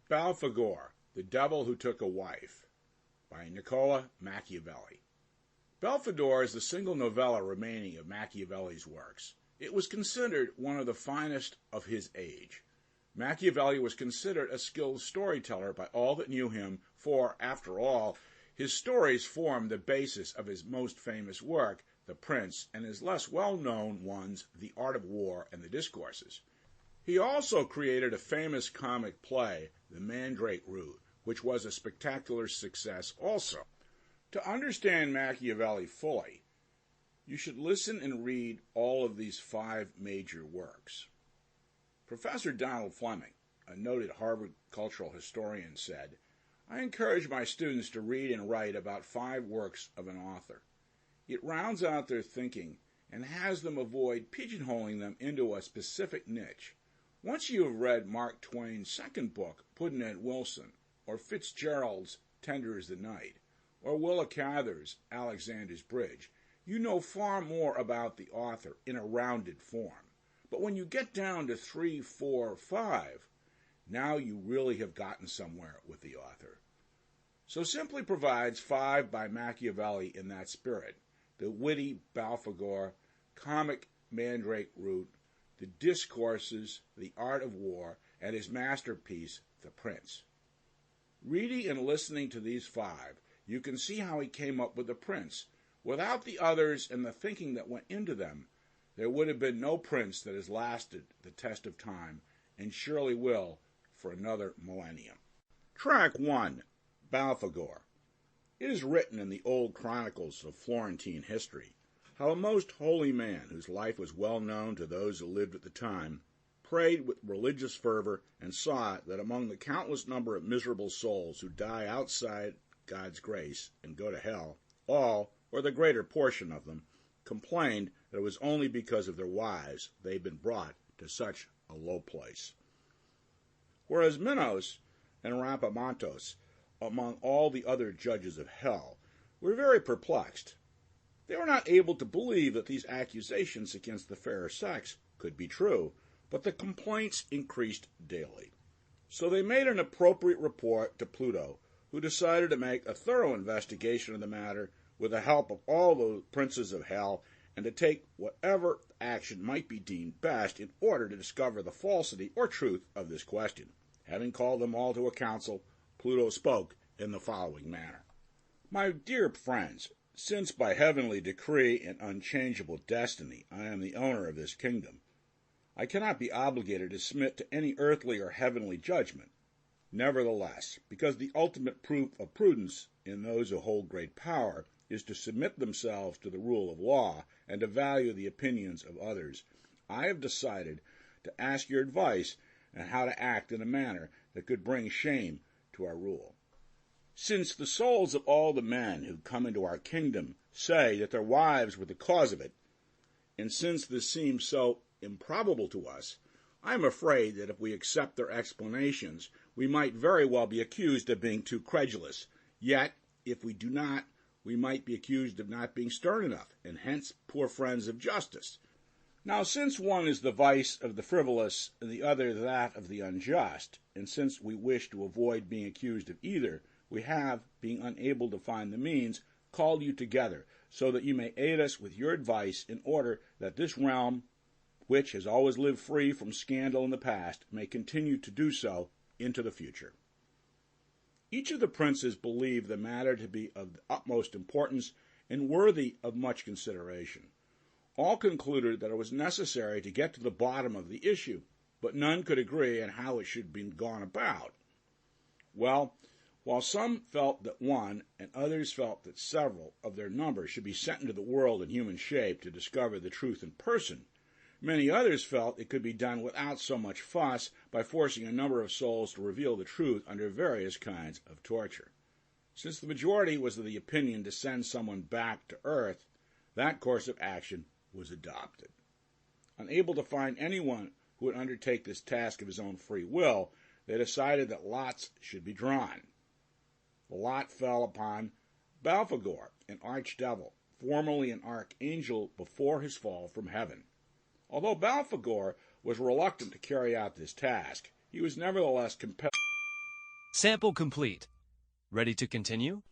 Belfagor, The Devil Who Took a Wife, by Niccolo Machiavelli. Belfagor is the single novella remaining of Machiavelli's works. It was considered one of the finest of his age. Machiavelli was considered a skilled storyteller by all that knew him, for, after all, his stories formed the basis of his most famous work, The Prince, and his less well-known ones, The Art of War and the Discourses. He also created a famous comic play, The Mandrake Root, which was a spectacular success also. To understand Machiavelli fully, you should listen and read all of these 5 major works. Professor Donald Fleming, a noted Harvard cultural historian, said, "I encourage my students to read and write about 5 works of an author. It rounds out their thinking and has them avoid pigeonholing them into a specific niche. Once you have read Mark Twain's second book, Pudd'nhead Wilson, or Fitzgerald's Tender as the Night, or Willa Cather's Alexander's Bridge, you know far more about the author in a rounded form. But when you get down to 3, 4, 5, now you really have gotten somewhere with the author." So simply provides 5 by Machiavelli in that spirit: the witty Belfagor, comic Mandrake Root, the Discourses, The Art of War, and his masterpiece, The Prince. Reading and listening to these 5, you can see how he came up with The Prince. Without the others and the thinking that went into them, there would have been no Prince that has lasted the test of time, and surely will for another millennium. Track 1, Belfagor. It is written in the old chronicles of Florentine history how a most holy man, whose life was well known to those who lived at the time, prayed with religious fervor and saw that among the countless number of miserable souls who die outside God's grace and go to hell, all, or the greater portion of them, complained that it was only because of their wives they had been brought to such a low place. Whereas Minos and Rhadamanthus, among all the other judges of hell, were very perplexed. They were not able to believe that these accusations against the fairer sex could be true, but the complaints increased daily. So they made an appropriate report to Pluto, who decided to make a thorough investigation of the matter with the help of all the princes of hell, and to take whatever action might be deemed best in order to discover the falsity or truth of this question. Having called them all to a council, Pluto spoke in the following manner: "My dear friends, since by heavenly decree and unchangeable destiny I am the owner of this kingdom, I cannot be obligated to submit to any earthly or heavenly judgment. Nevertheless, because the ultimate proof of prudence in those who hold great power is to submit themselves to the rule of law and to value the opinions of others, I have decided to ask your advice on how to act in a manner that could bring shame to our rule. Since the souls of all the men who come into our kingdom say that their wives were the cause of it, and since this seems so improbable to us, I am afraid that if we accept their explanations, we might very well be accused of being too credulous. Yet, if we do not, we might be accused of not being stern enough, and hence poor friends of justice. Now, since one is the vice of the frivolous and the other that of the unjust, and since we wish to avoid being accused of either, we have, being unable to find the means, called you together, so that you may aid us with your advice in order that this realm, which has always lived free from scandal in the past, may continue to do so into the future." Each of the princes believed the matter to be of the utmost importance and worthy of much consideration. All concluded that it was necessary to get to the bottom of the issue, but none could agree on how it should be gone about. Well, while some felt that one, and others felt that several, of their number should be sent into the world in human shape to discover the truth in person, many others felt it could be done without so much fuss by forcing a number of souls to reveal the truth under various kinds of torture. Since the majority was of the opinion to send someone back to earth, that course of action was adopted. Unable to find anyone who would undertake this task of his own free will, they decided that lots should be drawn. The lot fell upon Belfagor, an archdevil, formerly an archangel before his fall from heaven. Although Belfagor was reluctant to carry out this task, he was nevertheless compelled. Sample complete. Ready to continue?